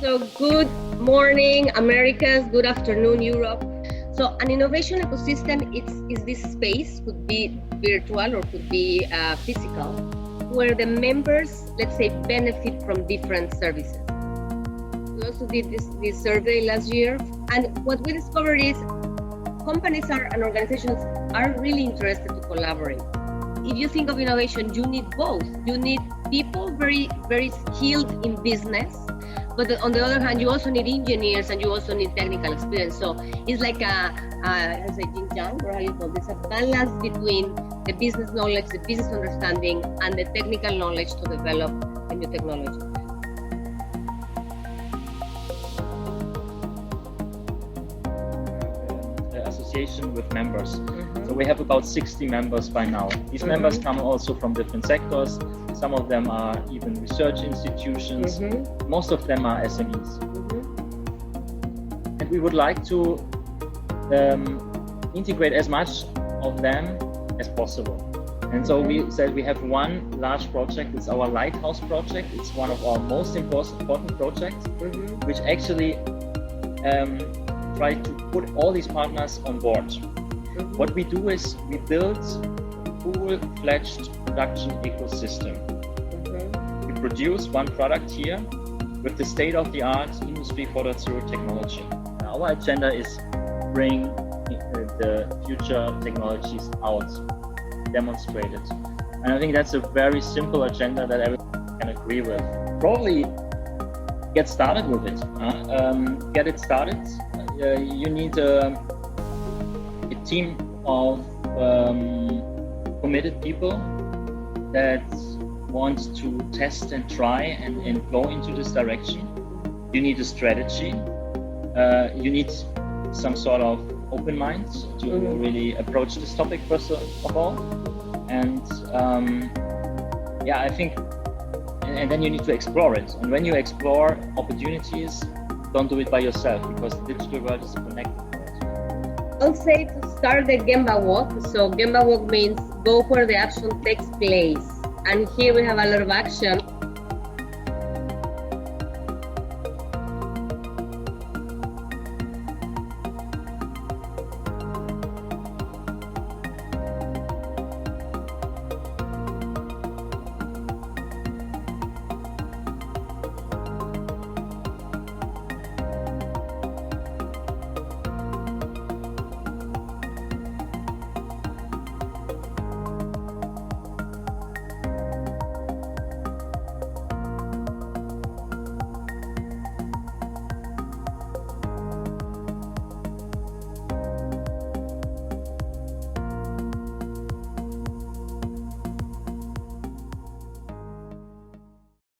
So good morning, Americas. Good afternoon, Europe. So an innovation ecosystem is this space, could be virtual or could be physical, where the members, let's say, benefit from different services. We also did this survey last year, and what we discovered is companies and organizations are really interested to collaborate. If you think of innovation, you need both. You need people very, very skilled in business, but on the other hand, you also need engineers and you also need technical experience. So it's like a yin yang, or how you call this, a balance between the business knowledge, the business understanding, and the technical knowledge to develop a new technology. Association with members. So we have about 60 members by now. These members come also from different sectors. Some of them are even research institutions. Most of them are SMEs. And we would like to integrate as much of them as possible. And so we said we have one large project. It's our Lighthouse project. It's one of our most important projects, which actually try to put all these partners on board. What we do is we build a full-fledged production ecosystem. We produce one product here with the state-of-the-art Industry 4.0 technology. Our agenda is bring the future technologies out, demonstrate it. And I think that's a very simple agenda that everyone can agree with. Probably get started with it. Get it started. You need a team of committed people that want to test and try and go into this direction. You need a strategy. You need some sort of open mind to really approach this topic first of all. And I think, and then you need to explore it. And when you explore opportunities, don't do it by yourself, because the digital world is connected. I'll say to start the Gemba walk. So Gemba walk means go where the action takes place. And here we have a lot of action.